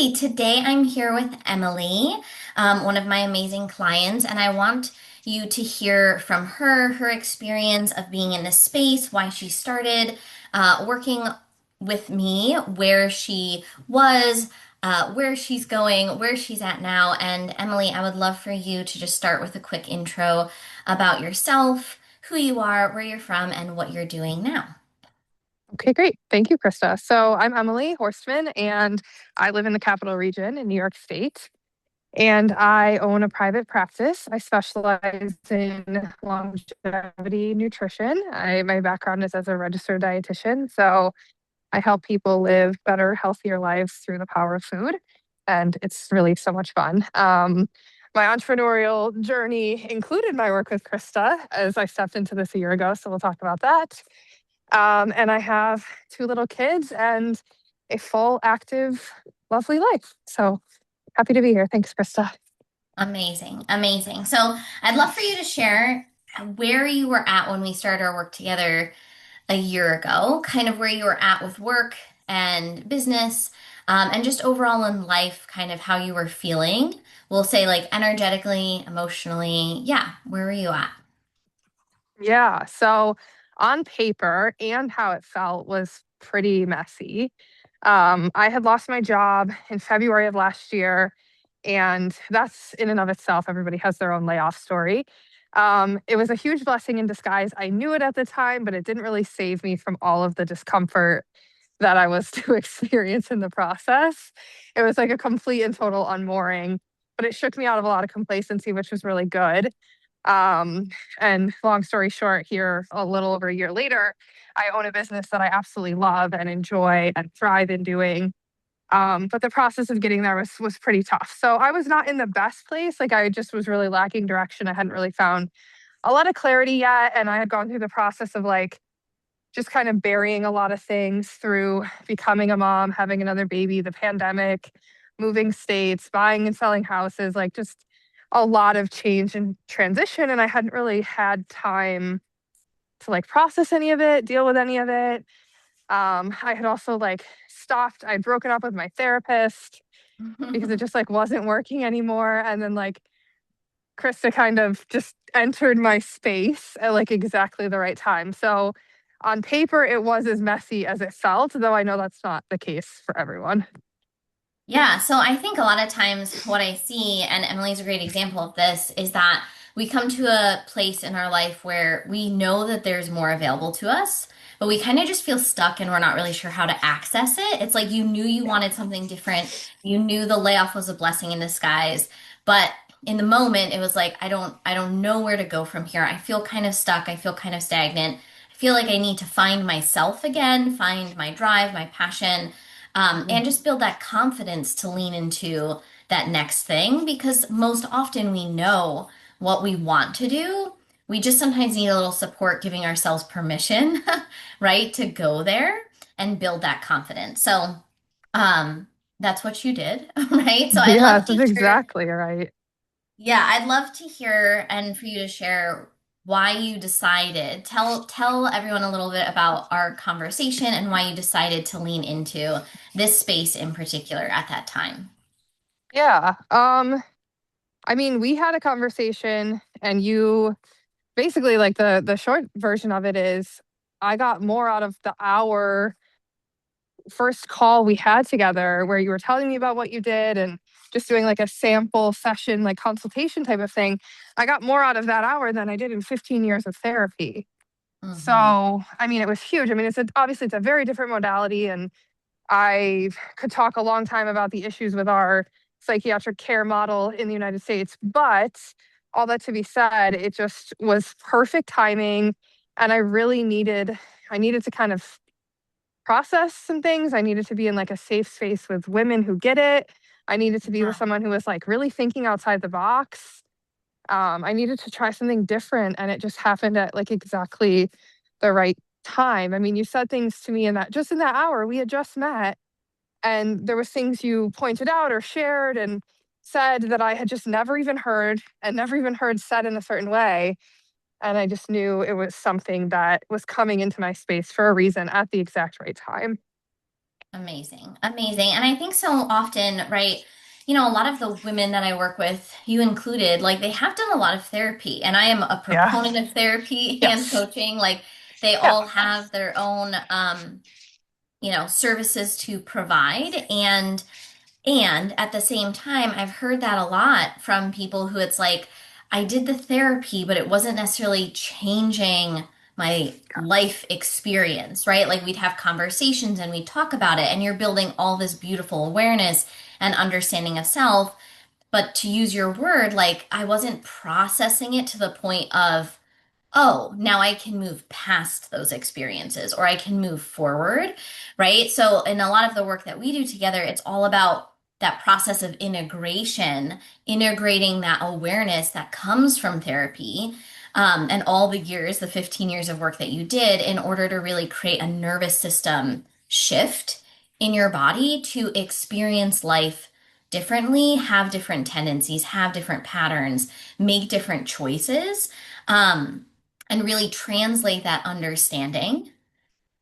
Hey, today I'm here with Emily, one of my amazing clients, and I want you to hear from her experience of being in this space, why she started working with me, where she was, where she's going, where she's at now. And Emily, I would love for you to just start with a quick intro about yourself, who you are, where you're from, and what you're doing now. Okay, great. Thank you, Krista. So I'm Emily Horstman, and I live in the Capital Region in New York State. And I own a private practice. I specialize in longevity nutrition. My background is as a registered dietitian. So I help people live better, healthier lives through the power of food. And it's really so much fun. My entrepreneurial journey included my work with Krista as I stepped into this a year ago. So we'll talk about that. And I have two little kids and a full, active, lovely life. So happy to be here. Thanks, Krista. Amazing, amazing. So I'd love for you to share where you were at when we started our work together a year ago, kind of where you were at with work and business, and just overall in life, kind of how you were feeling. We'll say like energetically, emotionally. Yeah, where were you at? Yeah. So on paper and how it felt was pretty messy. I had lost my job in February of last year, and that's in and of itself, everybody has their own layoff story. It was a huge blessing in disguise. I knew it at the time, but it didn't really save me from all of the discomfort that I was to experience in the process. It was like a complete and total unmooring, but it shook me out of a lot of complacency, which was really good. Um, and long story short, here a little over a year later, I own a business that I absolutely love and enjoy and thrive in doing. But the process of getting there was pretty tough. So I was not in the best place. Like I just was really lacking direction. I hadn't really found a lot of clarity yet. And I had gone through the process of like just kind of burying a lot of things through becoming a mom, having another baby, the pandemic, moving states, buying and selling houses, like just a lot of change and transition. And I hadn't really had time to like process any of it, deal with any of it. I had also like stopped, I'd broken up with my therapist because it just like wasn't working anymore. And then like Krista kind of just entered my space at like exactly the right time. So on paper, it was as messy as it felt, though I know that's not the case for everyone. Yeah, so I think a lot of times what I see, and Emily's a great example of this, is that we come to a place in our life where we know that there's more available to us, but we kind of just feel stuck and we're not really sure how to access it. It's like you knew you wanted something different. You knew the layoff was a blessing in disguise, but in the moment it was like I don't know where to go from here. I feel kind of stuck. I feel kind of stagnant. I feel like I need to find myself again, find my drive, my passion and just build that confidence to lean into that next thing because most often we know what we want to do. We just sometimes need a little support giving ourselves permission, right, to go there and build that confidence. So, um, that's what you did, right? So I'd Yeah, love to that's hear, exactly right. yeah, I'd love to hear and for you to share why you decided. Tell everyone a little bit about our conversation and why you decided to lean into this space in particular at that time. Yeah. I mean, we had a conversation and you basically like the short version of it is I got more out of the hour first call we had together where you were telling me about what you did and just doing like a sample session, like consultation type of thing. I got more out of that hour than I did in 15 years of therapy. Hmm. So, I mean, it was huge. I mean, obviously it's a very different modality, and I could talk a long time about the issues with our psychiatric care model in the United States. But all that to be said, it just was perfect timing, and I needed to kind of process some things. I needed to be in like a safe space with women who get it. I needed to be with Yeah. someone who was like really thinking outside the box. I needed to try something different, and it just happened at like exactly the right time. I mean, you said things to me in that just in that hour we had just met, and there was things you pointed out or shared and said that I had just never even heard and never even heard said in a certain way. And I just knew it was something that was coming into my space for a reason at the exact right time. Amazing. Amazing. And I think so often, right? You know, a lot of the women that I work with, you included, like they have done a lot of therapy, and I am a Yeah. proponent of therapy and Yes. coaching. Like they Yeah. all have their own, services to provide. And at the same time, I've heard that a lot from people who it's like, I did the therapy, but it wasn't necessarily changing my life experience, right? Like we'd have conversations and we'd talk about it, and you're building all this beautiful awareness and understanding of self. But to use your word, like I wasn't processing it to the point of, oh, now I can move past those experiences or I can move forward, right? So, in a lot of the work that we do together, it's all about that process of integration, integrating that awareness that comes from therapy, and all the years, the 15 years of work that you did in order to really create a nervous system shift in your body to experience life differently, have different tendencies, have different patterns, make different choices. Um, and really translate that understanding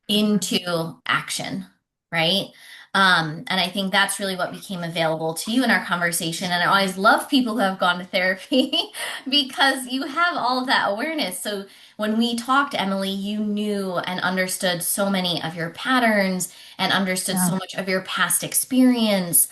Mhm. into action, right? And I think that's really what became available to you in our conversation. And I always love people who have gone to therapy because you have all of that awareness. So when we talked, Emily, you knew and understood so many of your patterns and understood Yeah. so much of your past experience,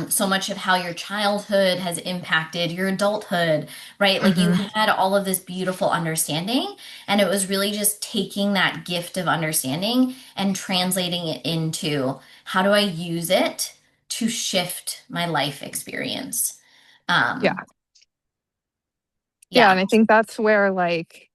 so much of how your childhood has impacted your adulthood, right? Like you Hmm. had all of this beautiful understanding. And it was really just taking that gift of understanding and translating it into how do I use it to shift my life experience? Um, Yeah. Yeah. yeah. And I think that's where like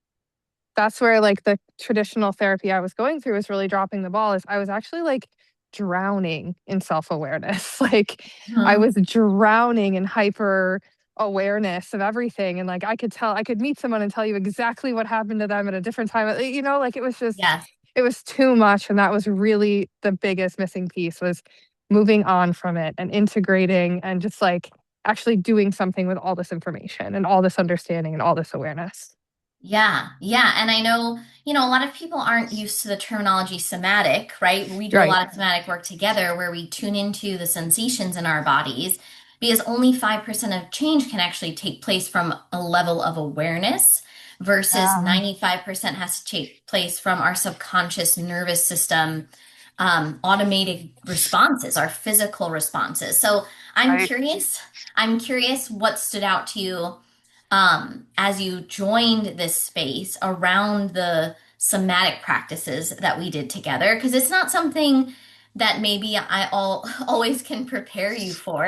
the traditional therapy I was going through was really dropping the ball is I was actually like drowning in self-awareness. Like I Mhm. was drowning in hyper awareness of everything. And like I could meet someone and tell you exactly what happened to them at a different time. Like Yes. it was too much. And that was really the biggest missing piece was moving on from it and integrating and just like actually doing something with all this information and all this understanding and all this awareness. Yeah, yeah. And I know, a lot of people aren't used to the terminology somatic, right? We do a Right. lot of somatic work together where we tune into the sensations in our bodies because only 5% of change can actually take place from a level of awareness versus Yeah. 95% has to take place from our subconscious nervous system, automated responses, our physical responses. So I'm Right. curious, I'm curious what stood out to you as you joined this space around the somatic practices that we did together, because it's not something that maybe always can prepare you for,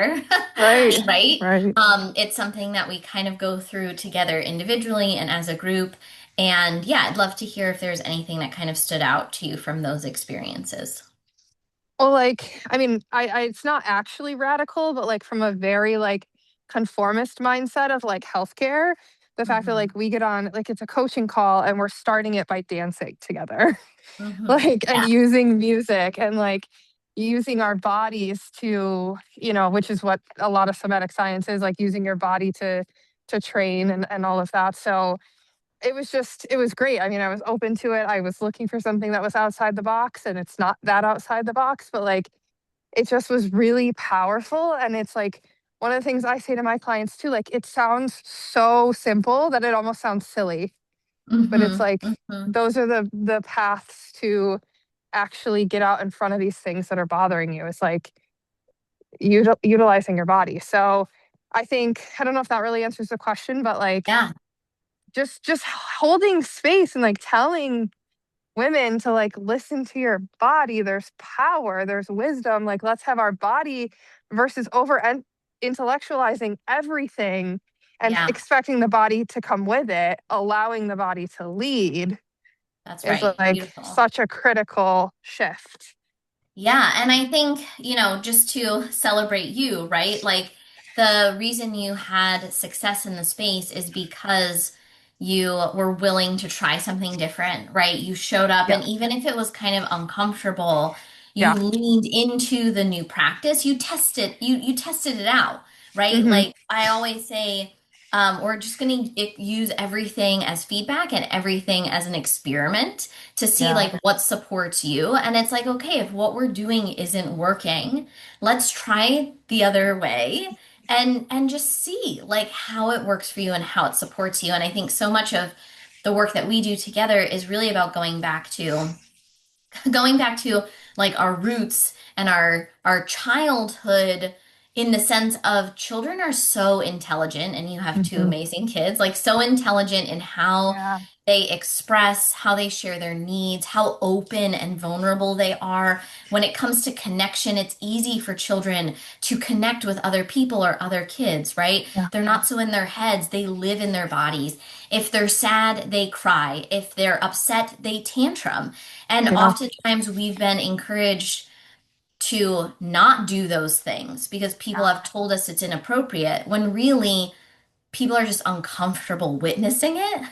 Right. right? Right. It's something that we kind of go through together individually and as a group. And yeah, I'd love to hear if there's anything that kind of stood out to you from those experiences. Well, like, I mean, it's not actually radical, but like from a very like conformist mindset of like healthcare, the fact that Hmm. like we get on like it's a coaching call and we're starting it by dancing together, Hmm. like and Yeah. using music and like using our bodies to, which is what a lot of somatic science is, like using your body to train and all of that. So it was great. I mean, I was open to it. I was looking for something that was outside the box and it's not that outside the box, but like it just was really powerful. And it's like one of the things I say to my clients too, like it sounds so simple that it almost sounds silly, but it's Hmm. like Hmm. those are the paths to actually get out in front of these things that are bothering you. It's like utilizing your body. So I think I don't know if that really answers the question, but like Yeah. just holding space and like telling women to like listen to your body. There's power, there's wisdom. Like let's have our body versus intellectualizing everything and Yeah. expecting the body to come with it. Allowing the body to lead That's is right. like Beautiful. such a critical shift. Yeah, and I think, just to celebrate you, right? Like the reason you had success in the space is because you were willing to try something different, right? You showed up, Yeah. and even if it was kind of uncomfortable, you Yeah. leaned into the new practice. You tested it out, right? Hmm. Like I always say, we're just going to use everything as feedback and everything as an experiment to see Yeah. like what supports you. And it's like, okay, if what we're doing isn't working, let's try the other way and just see like how it works for you and how it supports you. And I think so much of the work that we do together is really about going back to like our roots and our childhood, in the sense of children are so intelligent, and you have two Hmm. amazing kids, like so intelligent in how Yeah. they express, how they share their needs, how open and vulnerable they are. When it comes to connection, it's easy for children to connect with other people or other kids, right? Yeah. They're not so in their heads, they live in their bodies. If they're sad, they cry. If they're upset, they tantrum. And Yeah. oftentimes we've been encouraged to not do those things because people Yeah. have told us it's inappropriate, when really people are just uncomfortable witnessing it.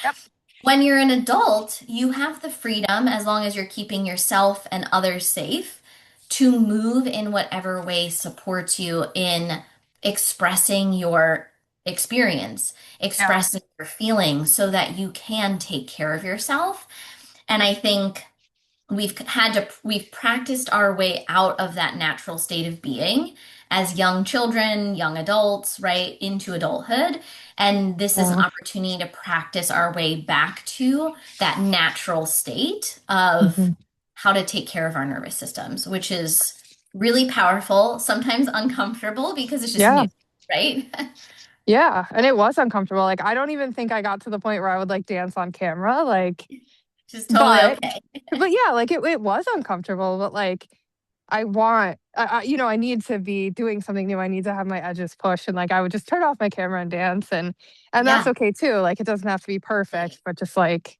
Yep. When you're an adult, you have the freedom, as long as you're keeping yourself and others safe, to move in whatever way supports you in expressing your experience, Yeah. expressing your feelings so that you can take care of yourself. And I think we've practiced our way out of that natural state of being as young children, young adults, right, into adulthood. And this is an Yeah. opportunity to practice our way back to that natural state of Hmm. how to take care of our nervous systems, which is really powerful, sometimes uncomfortable because it's just Yeah. new, right? Yeah. And it was uncomfortable. Like, I don't even think I got to the point where I would like dance on camera. Like, Just totally but, okay. but yeah, like it was uncomfortable, but like, I need to be doing something new. I need to have my edges pushed. And like, I would just turn off my camera and dance. And that's Yeah. okay too. Like, it doesn't have to be perfect, but just like,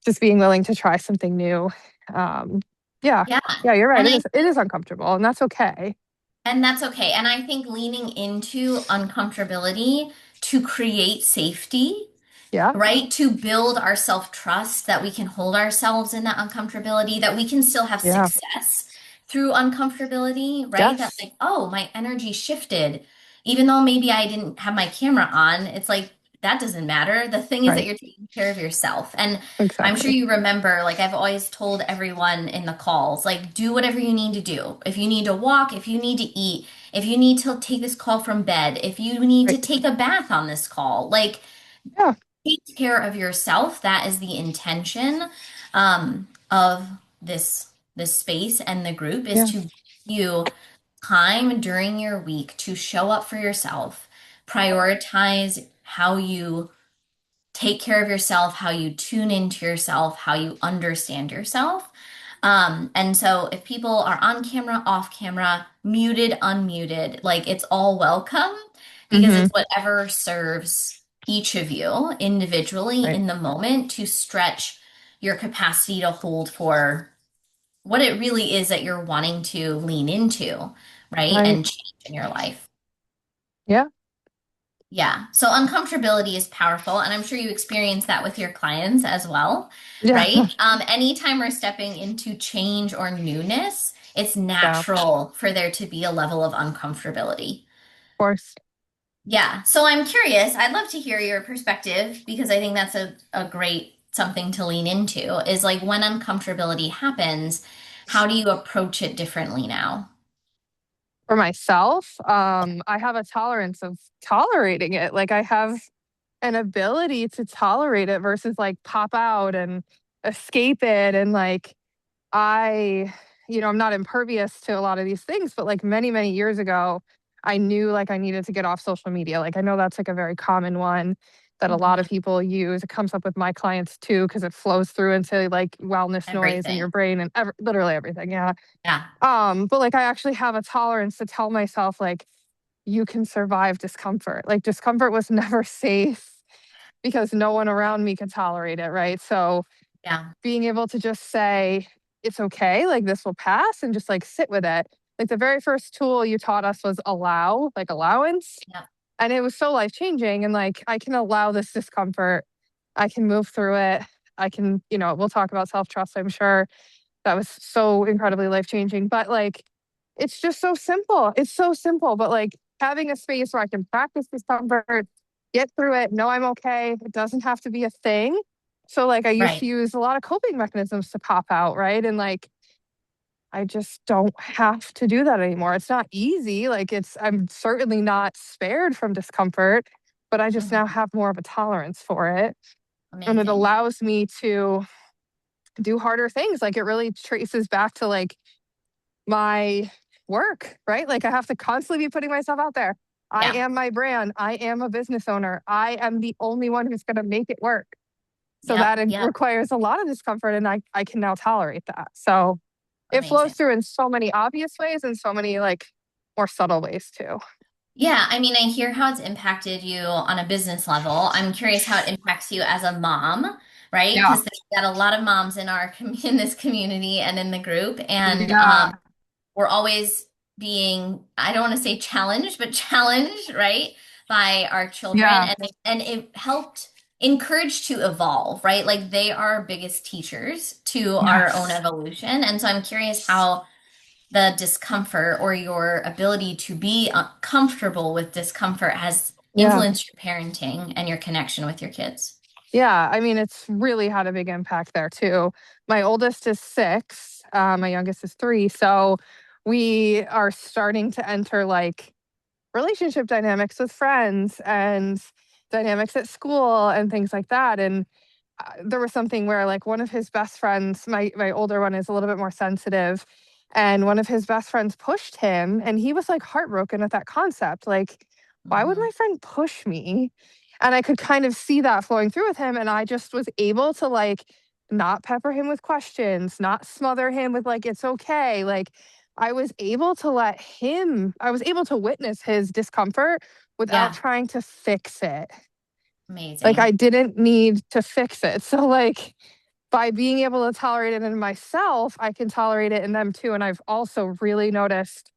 just being willing to try something new. Um, yeah. Yeah. Yeah, you're right. And It is uncomfortable and that's okay. And that's okay. And I think leaning into uncomfortability to create safety, Yeah. right? To build our self-trust, that we can hold ourselves in that uncomfortability, that we can still have Yeah. success through uncomfortability, right? That Yes. like, oh, my energy shifted. Even though maybe I didn't have my camera on, it's like that doesn't matter. The thing is that Right. you're taking care of yourself. And I'm sure Exactly. you remember, like I've always told everyone in the calls, like do whatever you need to do. If you need to walk, if you need to eat, if you need to take this call from bed, if you need to Right. take a bath on this call, like Yeah. take care of yourself. That is the intention of this space and the group, is Yeah. to give you time during your week to show up for yourself, prioritize how you take care of yourself, how you tune into yourself, how you understand yourself. And so if people are on camera, off camera, muted, unmuted, like it's all welcome because Hmm. it's whatever serves each of you individually Right. in the moment to stretch your capacity to hold for what it really is that you're wanting to lean into, right? Right. And change in your life. Yeah. Yeah. So uncomfortability is powerful, and I'm sure you experience that with your clients as well, Yeah. right? Anytime we're stepping into change or newness, it's Yeah. Of natural for there to be a level of uncomfortability. course. Yeah. So I'm curious. I'd love to hear your perspective because I think that's a great something to lean into, is like when uncomfortability happens, how do you approach it differently now? For myself, I have a tolerance of tolerating it. Like I have an ability to tolerate it versus like pop out and escape it. And like I'm not impervious to a lot of these things, but like many, many years ago, I knew like I needed to get off social media. Like I know that's like a very common one that a lot Mhm. of people use. It comes up with my clients too, because it flows through into like wellness noise in your Everything. brain and literally everything. Yeah. Yeah. But like I actually have a tolerance to tell myself like you can survive discomfort. Like discomfort was never safe because no one around me could tolerate it, right? So Yeah. being able to just say it's okay, like this will pass and just like sit with it. Like the very first tool you taught us was allow, like allowance, Yeah. and it was so life changing and like I can allow this discomfort. I can move through it. I can, we'll talk about self-trust, I'm sure that was so incredibly life changing. But like, it's just so simple. It's so simple, but like having a space where I can practice discomfort, get through it, know I'm okay. It doesn't have to be a thing. So like I used Right. to use a lot of coping mechanisms to pop out, right? And like I just don't have to do that anymore. It's not easy. Like I'm certainly not spared from discomfort, but I just now Mhm. have more of a tolerance for it. And it Amazing. allows me to do harder things. Like it really traces back to like my work, right? Like I have to constantly be putting myself out there. I Yeah. am my brand. I am a business owner. I am the only one who's going to make it work. So Yep. that Yep. requires a lot of discomfort, and I can now tolerate that. So it flows Amazing. through in so many obvious ways and so many like more subtle ways too. Yeah, I mean, I hear how it's impacted you on a business level. I'm curious how it impacts you as a mom, right? Yeah. Because there's got a lot of moms in our in this community and in the group, and Yeah. we're always being, I don't want to say challenged, but challenged, right, by our children, Yeah. and it helped encourage to evolve, right? Like they are our biggest teachers to our own Yes. evolution, and so I'm curious how the discomfort or your ability to be comfortable with discomfort has Yeah. influenced your parenting and your connection with your kids. Yeah. I mean, it's really had a big impact there too. My oldest is 6, my youngest is 3. So we are starting to enter like relationship dynamics with friends and dynamics at school and things like that. And there was something where like one of his best friends, my older one is a little bit more sensitive, and one of his best friends pushed him, and he was like heartbroken at that concept. Like, why would Hmm. my friend push me? And I could kind of see that flowing through with him, and I just was able to like not pepper him with questions, not smother him with like it's okay. Like I was able to witness his discomfort without Yeah, trying to fix it. Like I amazing. didn't need to fix it. So like by being able to tolerate it in myself, I can tolerate it in them too. And I've also really noticed,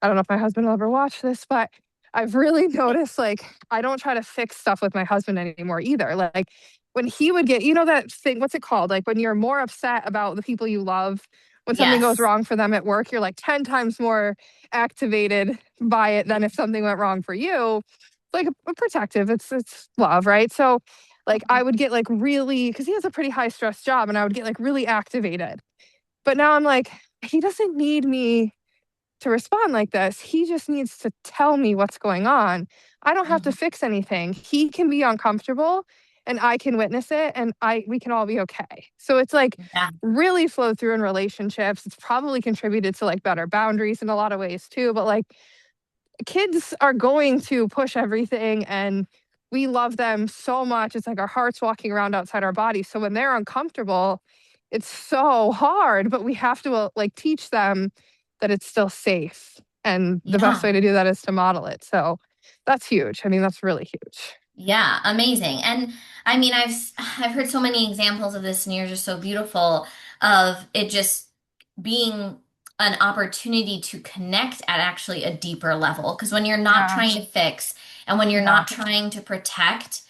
I don't know if my husband will ever watch this, but I've really noticed like I don't try to fix stuff with my husband anymore either. Like when he would get, you know, that thing, what's it called? Like when you're more upset about the people you love, when something goes Yes. wrong for them at work, you're like 10 times more activated by it than if something went wrong for you. Like a protective, it's love, right? So like I would get like really, because he has a pretty high stress job, and I would get like really activated. But now I'm like, he doesn't need me to respond like this. He just needs to tell me what's going on. I don't have to Mhm. fix anything. He can be uncomfortable and I can witness it, and we can all be okay. So it's like Yeah. really flowed through in relationships. It's probably contributed to like better boundaries in a lot of ways too, but like kids are going to push everything, and we love them so much. It's like our hearts walking around outside our bodies. So when they're uncomfortable, it's so hard, but we have to like teach them that it's still safe. And the best Yeah. way to do that is to model it. So that's huge. I mean, that's really huge. Yeah, amazing. And I mean, I've heard so many examples of this, and you're just so beautiful of it just being an opportunity to connect at actually a deeper level. Because when you're not Yeah. trying to fix and when you're Yeah. not trying to protect,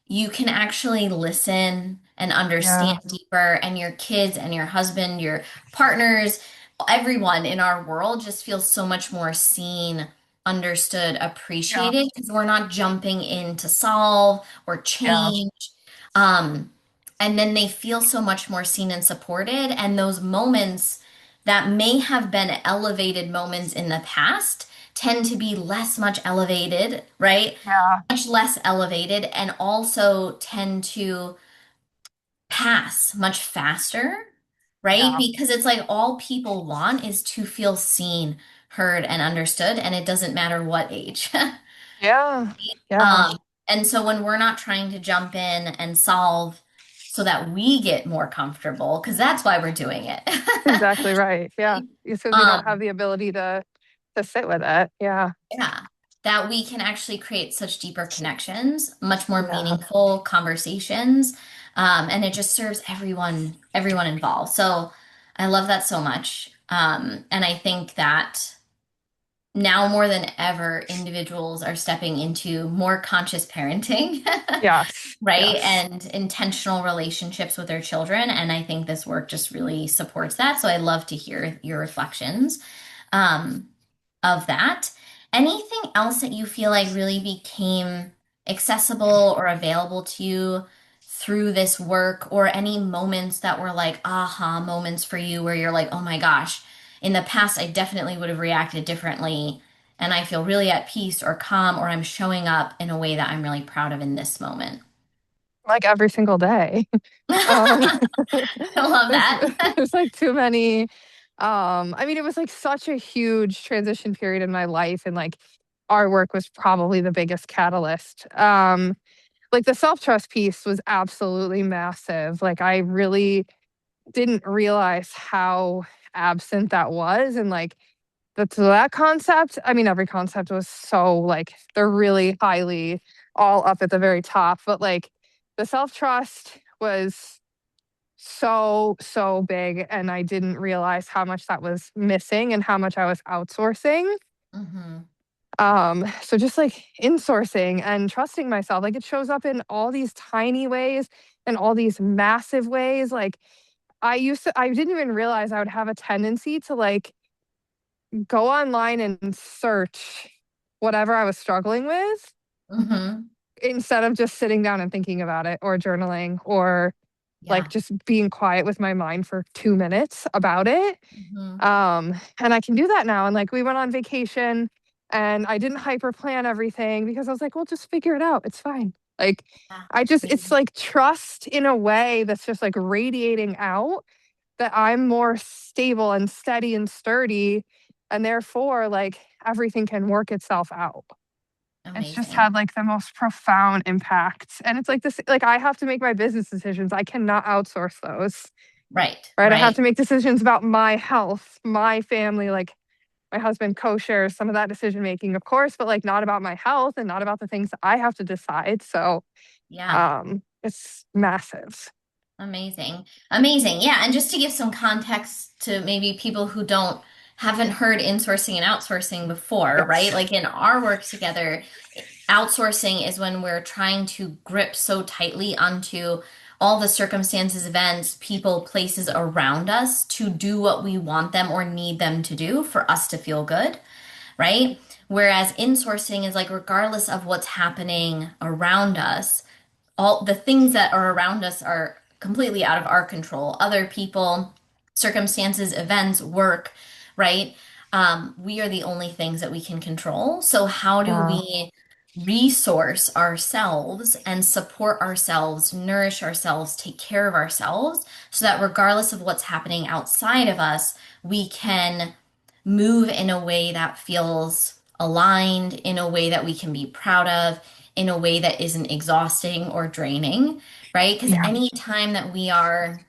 you can actually listen and understand Yeah. deeper, and your kids and your husband, your partners, everyone in our world just feels so much more seen, understood, Yeah. appreciated because we're not jumping in to solve or Yeah. change. Um, and then they feel so much more seen and supported. And those moments that may have been elevated moments in the past tend to be less much elevated, right? Yeah. Much less elevated, and also tend to pass much faster, right? Yeah. Because it's like all people want is to feel seen, heard, and understood, and it doesn't matter what age. Yeah. Yeah. Um, and so when we're not trying to jump in and solve so that we get more comfortable, because that's why we're doing it. Exactly right. Yeah. Because we don't have Um, the ability to sit with it. Yeah. yeah, that we can actually create such deeper connections, much more Yeah. meaningful conversations, and it just serves everyone involved. So I love that so much, and I think that now more than ever, individuals are stepping into more conscious parenting, Yes. right, Yes. and intentional relationships with their children, and I think this work just really supports that. So I love to hear your reflections um, of that. Anything else that you feel like really became accessible or available to you through this work, or any moments that were like aha moments for you where you're like, oh my gosh, in the past I definitely would have reacted differently and I feel really at peace or calm, or I'm showing up in a way that I'm really proud of in this moment. Like every single day. Um, I love there's that. there's like too many. I mean, it was like such a huge transition period in my life, and like our work was probably the biggest catalyst. Like the self-trust piece was absolutely massive. Like I really didn't realize how absent that was, and like that concept, I mean, every concept was so like they're really highly all up at the very top, but like the self-trust was so big, and I didn't realize how much that was missing and how much I was outsourcing. Hmm. So just like insourcing and trusting myself, like it shows up in all these tiny ways and all these massive ways. Like I didn't even realize I would have a tendency to like go online and search whatever I was struggling with Hmm. instead of just sitting down and thinking about it or journaling or like Yeah. just being quiet with my mind for 2 minutes about it. Hmm. And I can do that now. And like we went on vacation and I didn't hyper plan everything because I was like, well, just figure it out. It's fine. Like Yeah. it's like trust in a way that's just like radiating out that I'm more stable and steady and sturdy. And therefore, like everything can work itself out. It's just Amazing. had like the most profound impact. And it's like this, like I have to make my business decisions. I cannot outsource those. Right. Right. I have Right. to make decisions about my health, my family, like my husband co-shares some of that decision making, of course, but like not about my health and not about the things that I have to decide. So Yeah. it's massive. Amazing. Amazing. Yeah. And just to give some context to maybe people who haven't heard insourcing and outsourcing before, right? Yes. Like in our work together, outsourcing is when we're trying to grip so tightly onto all the circumstances, events, people, places around us to do what we want them or need them to do for us to feel good, right? Whereas insourcing is like, regardless of what's happening around us, all the things that are around us are completely out of our control. Other people, circumstances, events, work, right? We are the only things that we can control. So, how do Yeah. we resource ourselves and support ourselves, nourish ourselves, take care of ourselves so that regardless of what's happening outside of us, we can move in a way that feels aligned, in a way that we can be proud of, in a way that isn't exhausting or draining, right? Because Yeah. any time that we are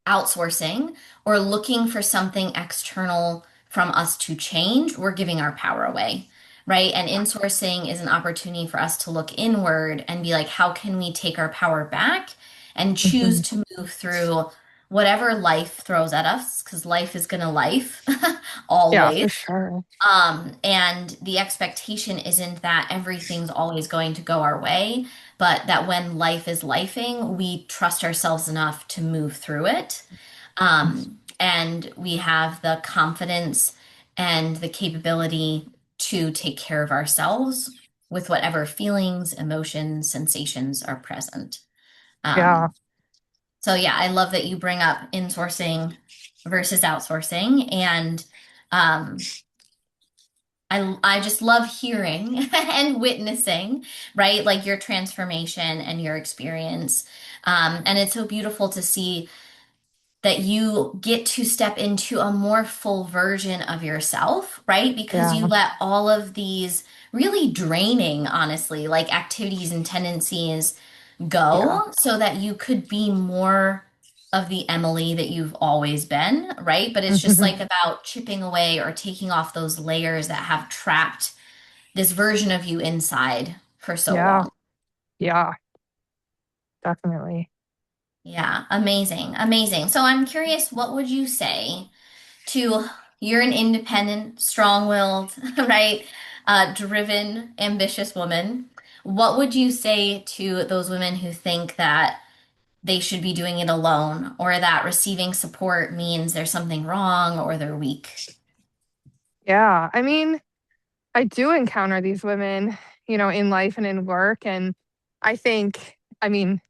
outsourcing or looking for something external from us to change, we're giving our power away, right? And insourcing is an opportunity for us to look inward and be like, how can we take our power back and choose Mhm. to move through whatever life throws at us? Because life is gonna life Yeah, for always. sure. And the expectation isn't that everything's always going to go our way, but that when life is lifing, we trust ourselves enough to move through it. And we have the confidence and the capability to take care of ourselves with whatever feelings, emotions, sensations are present. Yeah. Um, so yeah, I love that you bring up insourcing versus outsourcing. And um, I just love hearing and witnessing, right? Like your transformation and your experience. And it's so beautiful to see that you get to step into a more full version of yourself, right? Because you Yeah. let all of these really draining, honestly, like activities and tendencies Yeah. go so that you could be more of the Emily that you've always been, right? But it's just like about chipping away or taking off those layers that have trapped this version of you inside for so Yeah. long. Yeah. Definitely. Yeah, amazing, amazing. So I'm curious, what would you say to you're an independent, strong-willed, right? Driven, ambitious woman. What would you say to those women who think that they should be doing it alone, or that receiving support means there's something wrong or they're weak? Yeah. I mean, I do encounter these women, in life and in work. And I think, I mean,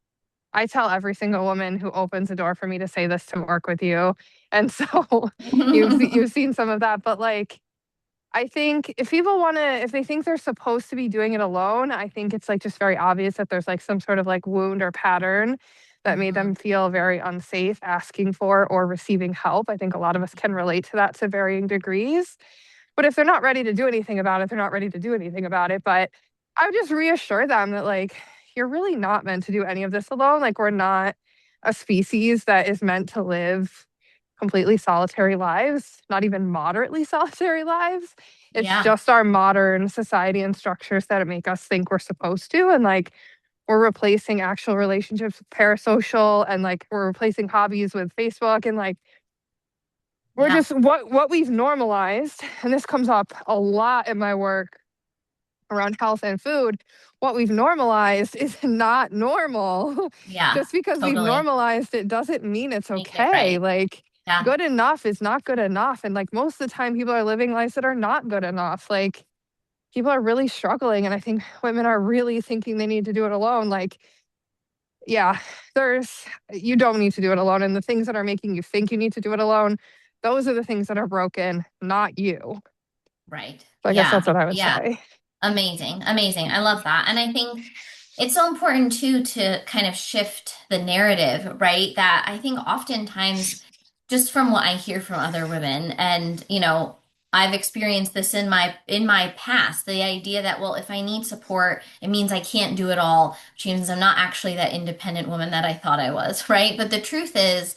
I tell every single woman who opens a door for me to say this to work with you. And so you've seen some of that, but like I think if they think they're supposed to be doing it alone, I think it's like just very obvious that there's like some sort of like wound or pattern that made Mhm. them feel very unsafe asking for or receiving help. I think a lot of us can relate to that to varying degrees. But if they're not ready to do anything about it, they're not ready to do anything about it. But I would just reassure them that, like, you're really not meant to do any of this alone. Like, we're not a species that is meant to live completely solitary lives, not even moderately solitary lives. It's Yeah, just our modern society and structures that make us think we're supposed to. And like, we're replacing actual relationships with parasocial, and like, we're replacing hobbies with Facebook, and like, we're yeah, just what we've normalized, and this comes up a lot in my work around health and food. What we've normalized is not normal. yeah, Just because we've totally. normalized it doesn't mean it's Make it okay. right. Like, Yeah, good enough is not good enough. And like, most of the time people are living lives that are not good enough. Like, people are really struggling, and I think women are really thinking they need to do it alone. Like, yeah, there's you don't need to do it alone. And the things that are making you think you need to do it alone, those are the things that are broken, not you. right. So I guess Yeah, that's what I would yeah. say. Amazing, amazing. I love that. And I think it's so important too to kind of shift the narrative, right? That I think oftentimes, just from what I hear from other women, and I've experienced this in my past, the idea that, well, if I need support, it means I can't do it all, which means I'm not actually that independent woman that I thought I was, right? But the truth is,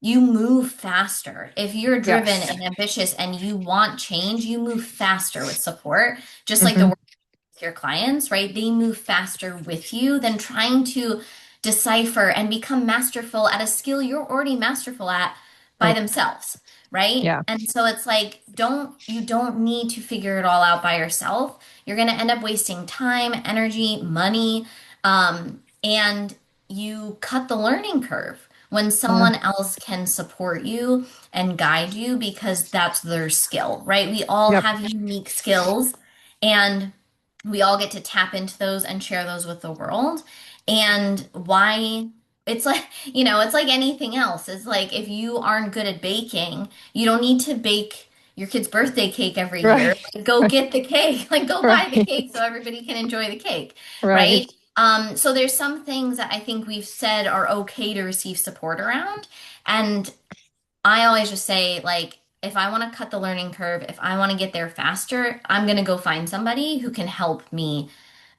you move faster. If you're driven Yes. and ambitious and you want change, you move faster with support, just like the Hmm. with your clients, right? They move faster with you than trying to decipher and become masterful at a skill you're already masterful at by Right. themselves, right? Yeah. And so it's like, you don't need to figure it all out by yourself. You're going to end up wasting time, energy, money, and you cut the learning curve when Yeah. someone else can support you and guide you because that's their skill, right? We all Yep. have unique skills, and we all get to tap into those and share those with the world. And why it's like, it's like anything else. It's like if you aren't good at baking, you don't need to bake your kid's birthday cake every year. Right. Like, go get the cake, like go buy the Right. cake so everybody can enjoy the cake, Right. right? So there's some things that I think we've said are okay to receive support around. And I always just say, like, if I want to cut the learning curve, if I want to get there faster, I'm going to go find somebody who can help me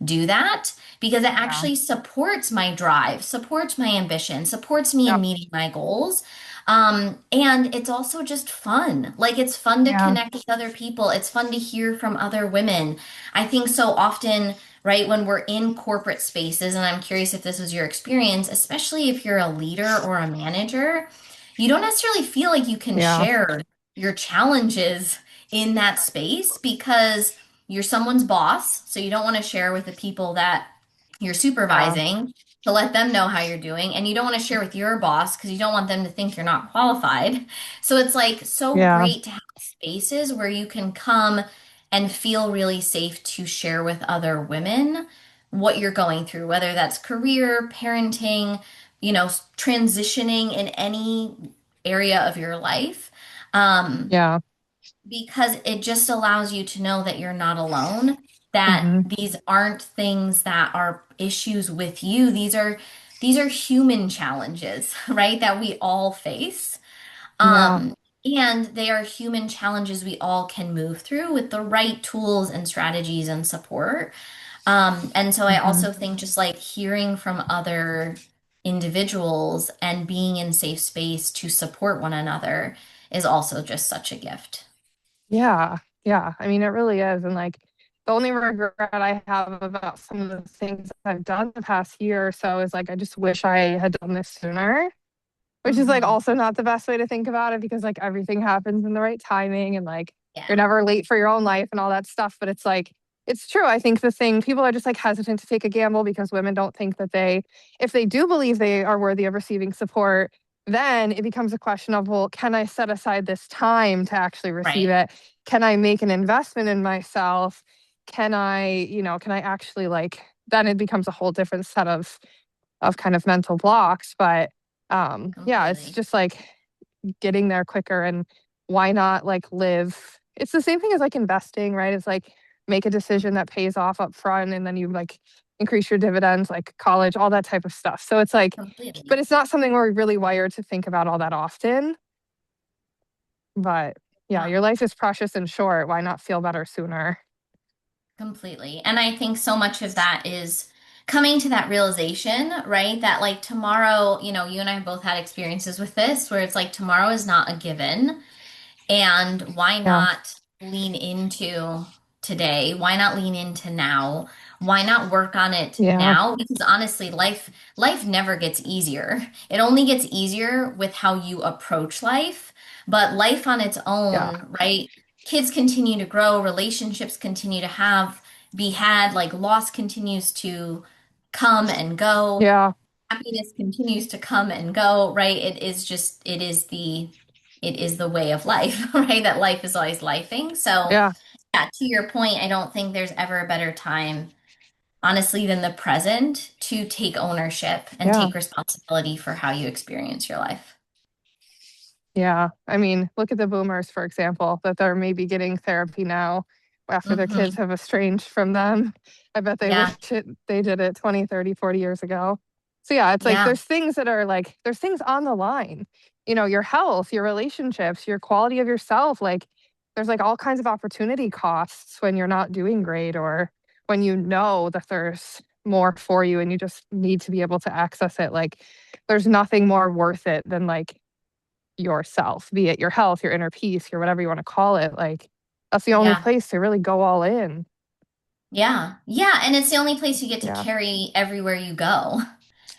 do that because it Yeah. actually supports my drive, supports my ambition, supports me in Yep. meeting my goals. And it's also just fun. Like, it's fun to Yeah. connect with other people. It's fun to hear from other women. I think so often, right, when we're in corporate spaces, and I'm curious if this was your experience, especially if you're a leader or a manager, you don't necessarily feel like you can Yeah. share your challenges in that space because you're someone's boss, so you don't want to share with the people that you're Yeah. supervising to let them know how you're doing, and you don't want to share with your boss because you don't want them to think you're not qualified. So it's like so Yeah. great to have spaces where you can come and feel really safe to share with other women what you're going through, whether that's career, parenting, transitioning in any area of your life. Um, Yeah. because it just allows you to know that you're not alone, that Hmm. these aren't things that are issues with you. These are human challenges, right? That we all face. Yeah. Um, and they are human challenges we all can move through with the right tools and strategies and support. And so I Hmm. also think just like hearing from other individuals and being in safe space to support one another is also just such a gift. Yeah. Yeah. I mean, it really is. And like, the only regret I have about some of the things I've done the past year or so is like, I just wish I had done this sooner, which is like Hmm. also not the best way to think about it, because like everything happens in the right timing, and like Yeah. you're never late for your own life and all that stuff. But it's like, it's true. I think the thing, people are just like hesitant to take a gamble because women don't think that if they do believe they are worthy of receiving support, then it becomes a question of, well, can I set aside this time to actually receive Right. it? Can I make an investment in myself? Can I actually like, then it becomes a whole different set of kind of mental blocks. But yeah, it's Completely. just like getting there quicker, and why not like live? It's the same thing as like investing, right? It's like make a decision that pays off up front and then you like increase your dividends, like college, all that type of stuff. So it's like, but Completely. it's not something we're really wired to think about all that often. But yeah, Yeah. your life is precious and short. Why not feel better sooner? Completely. And I think so much of that is coming to that realization, right? That like tomorrow, you and I both had experiences with this where it's like tomorrow is not a given. And why Yeah. not lean into today? Why not lean into now? Why not work on it Yeah. now? Because honestly, life never gets easier. It only gets easier with how you approach life. But life on its Yeah. own, right? Kids continue to grow, relationships continue to be had, like loss continues to come and go, Yeah. happiness continues to come and go, right? It is the way of life, right? That life is always lifing. So, Yeah. yeah, to your point, I don't think there's ever a better time, honestly, than the present to take ownership and Yeah. take responsibility for how you experience your life. Yeah. I mean, look at the boomers, for example, that they're maybe getting therapy now after their kids Hmm. have estranged from them. I bet they Yeah, wish they did it 20, 30, 40 years ago. So yeah, it's like yeah, there's things that are like there's things on the line. Your health, your relationships, your quality of yourself, like there's like all kinds of opportunity costs when you're not doing great, or when you know that there's more for you and you just need to be able to access it. Like there's nothing more worth it than like yourself, be it your health, your inner peace, your whatever you want to call it. Like that's the only yeah. place to really go all in. Yeah. Yeah. And it's the only place you get to Yeah. carry everywhere you go,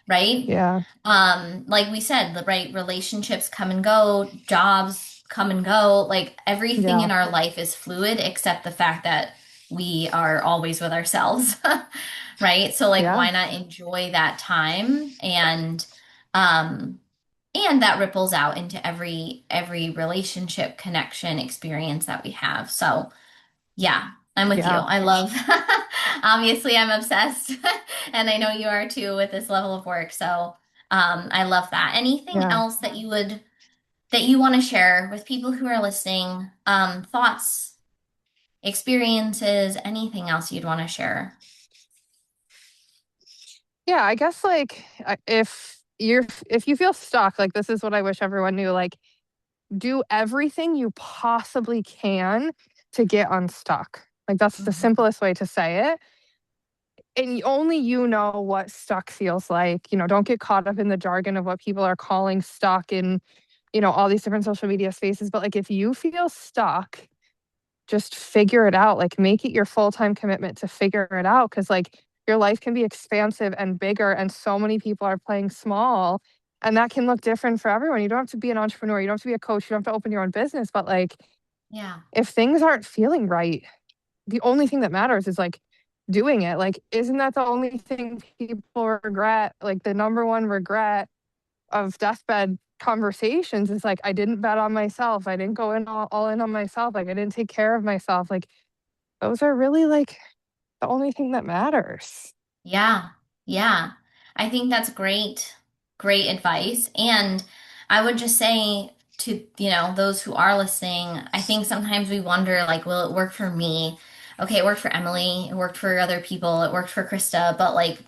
right? Yeah. Like we said, the right relationships come and go, jobs come and go. Like everything Yeah. in our life is fluid except the fact that we are always with ourselves, right? So like Yeah. why not enjoy that time um and that ripples out into every relationship, connection, experience that we have. So yeah, I'm with you. Yeah. I love, obviously, I'm obsessed, and I know you are too with this level of work. So, I love that. Anything Yeah. else that you want to share with people who are listening? Thoughts, experiences, anything else you'd want to share? Yeah. I guess like if you feel stuck, like this is what I wish everyone knew, like do everything you possibly can to get unstuck. Like that's the Mhm. simplest way to say it. And only you know what stuck feels like. Don't get caught up in the jargon of what people are calling stuck in, all these different social media spaces. But like if you feel stuck, just figure it out. Like make it your full-time commitment to figure it out. Cause like your life can be expansive and bigger, and so many people are playing small. And that can look different for everyone. You don't have to be an entrepreneur, you don't have to be a coach, you don't have to open your own business. But like Yeah, if things aren't feeling right, the only thing that matters is like doing it. Like, isn't that the only thing people regret? Like, the number one regret of deathbed conversations is like, I didn't bet on myself. I didn't go in all in on myself. Like, I didn't take care of myself. Like, those are really like the only thing that matters. yeah, yeah. I think that's great advice. And I would just say to, those who are listening, I think sometimes we wonder, like, will it work for me? Okay, it worked for Emily, it worked for other people, it worked for Krista, but like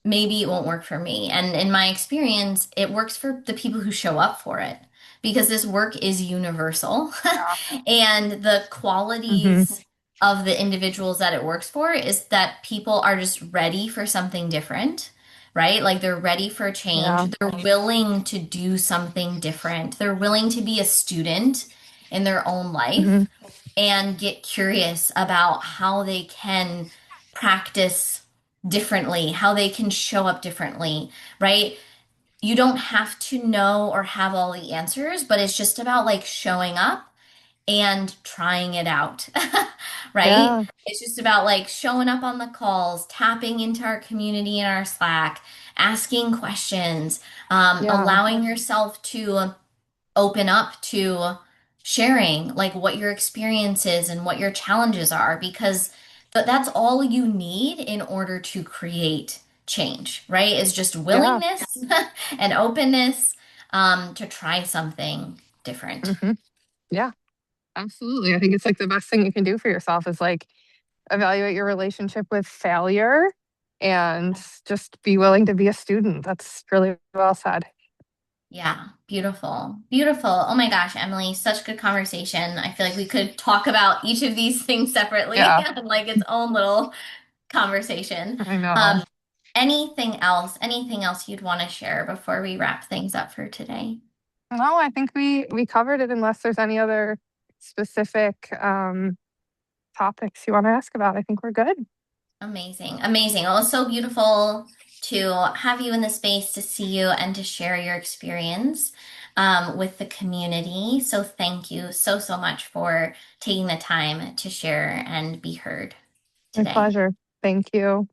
maybe it won't work for me. And in my experience, it works for the people who show up for it because this work is universal. Yeah. And the Hmm. qualities of the individuals that it works for is that people are just ready for something different, right? Like they're ready for a change. Yeah. They're willing to do something different. They're willing to be a student in their own Hmm. life and get curious about how they can practice differently, how they can show up differently, right? You don't have to know or have all the answers, but it's just about like showing up and trying it out, right? Yeah. It's just about like showing up on the calls, tapping into our community in our Slack, asking questions, Yeah. allowing yourself to open up to sharing like what your experience is and what your challenges are because that's all you need in order to create change, right? Is just Yeah. willingness and openness to try something different. Hmm. Yeah. Absolutely. I think it's like the best thing you can do for yourself is like evaluate your relationship with failure and just be willing to be a student. That's really well said. Yeah, beautiful. Beautiful. Oh my gosh, Emily, such good conversation. I feel like we could talk about each of these things separately Yeah, and like its own little conversation. I know. Um, anything else you'd want to share before we wrap things up for today? No, I think we covered it unless there's any other specific topics you want to ask about. I think we're good. Amazing. Amazing. Well, it's so beautiful to have you in the space to see you and to share your experience with the community. So thank you so, so much for taking the time to share and be heard My today. pleasure. Thank you.